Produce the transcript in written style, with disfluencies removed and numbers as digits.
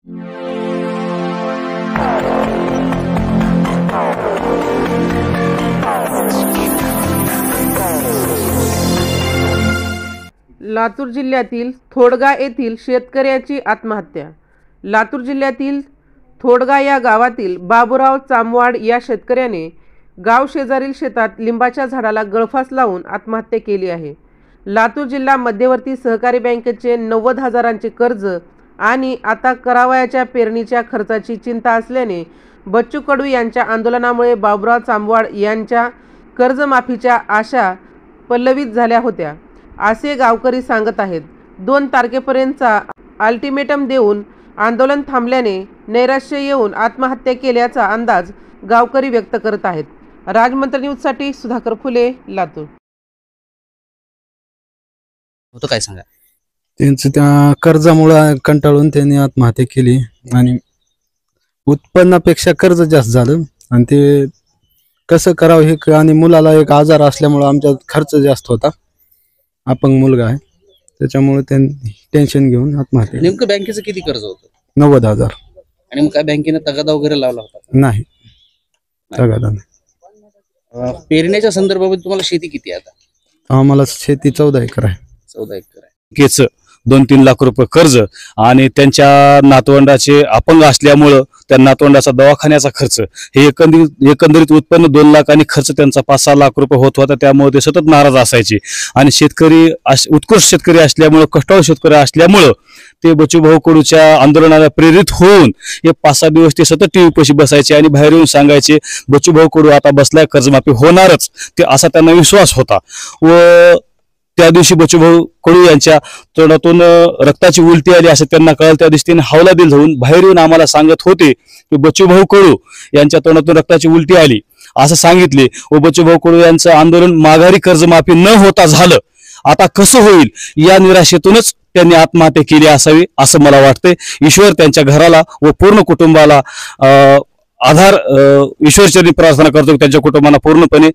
लातूर जिल्ह्यातील थोडगा येथील शेतकऱ्याची आत्महत्या। लातूर जिल्ह्यातील थोडगा या गावातील बाबूराव चामवाड या शेतकऱ्याने गाव शेजारील शेतात लिंबाच्या झाडाला गळफास लावून आत्महत्या केली आहे। लातूर जिल्हा मध्यवर्ती सहकारी बँकेचे 90,000चे कर्ज आणि आता करावयाच्या पेरणीच्या खर्चाची चिंता असल्याने बच्चू कडू यांच्या आंदोलनामुळे बाबूराव चामवाड यांच्या कर्जमाफीच्या आशा पल्लवित झाल्या होत्या, असे गावकरी सांगत आहेत। 2 तारखेपर्यंतचा अल्टिमेटम देऊन आंदोलन थांबल्याने नैराश्य येऊन आत्महत्या केल्याचा अंदाज गावकरी व्यक्त करत आहेत। राजमंत्र न्यूजसाठी सुधाकर फुले, लातूर। होतं काय सांगा? त्यांचं त्या कर्जामुळे कंटाळून त्यांनी आत्महत्या केली आणि उत्पन्नापेक्षा कर्ज जास्त झालं आणि ते कसं करावं हे, आणि मुलाला एक आजार असल्यामुळे आमचा खर्च जास्त होता। अपंग मुलगा आहे, त्याच्यामुळे त्यांनी टेन्शन घेऊन आत्महत्या। नेमकं बँकेचं किती कर्ज होतं? 90,000। आणि मग काय बँकेने तगादा वगैरे लावला होता? नाही, तगादा नाही। पेरण्याच्या संदर्भात तुम्हाला शेती किती आहे आता? आम्हाला शेती 14 एकर आहे। 14 एकर आहे। बँकेचं 2-3 लाख रुपये कर्ज आणि त्यांच्या नातवंडाचे अपंग असल्यामुळं त्या नातवंडाचा दवाखान्याचा खर्च, हे एकंदरीत उत्पन्न 2 लाख आणि खर्च त्यांचा 5-6 लाख रुपये होत होता। त्यामुळे ते सतत नाराज असायचे आणि शेतकरी उत्कृष्ट शेतकरी असल्यामुळं, कष्टाळू शेतकरी असल्यामुळं ते बच्चूभाऊ कडूच्या आंदोलनाला प्रेरित होऊन हे 5-6 दिवस ते सतत टीव्ही पाशी बसायचे आणि बाहेर येऊन सांगायचे बच्चूभाऊ कडू आता बसलाय, कर्जमाफी होणारच, ते असा त्यांना विश्वास होता। व त्या दिवशी बच्चूभाऊ कडू यांच्या तोंडातून रक्ताची उलटी आली असं त्यांना कळलं। त्या दिवशी त्यांनी हौलादिल होऊन बाहेर येऊन आम्हाला सांगत होते की बच्चूभाऊ कडू यांच्या तोंडातून रक्ताची उलटी आली असं सांगितले व बच्चूभाऊ कडू यांचं आंदोलन माघारी कर्जमाफी न होता झालं। आता कसं होईल या निराशेतूनच त्यांनी आत्महत्या केली असावी असं मला वाटतंय। ईश्वर त्यांच्या घराला व पूर्ण कुटुंबाला आधार ईश्वरचरणी प्रार्थना करतो, त्यांच्या कुटुंबाला पूर्णपणे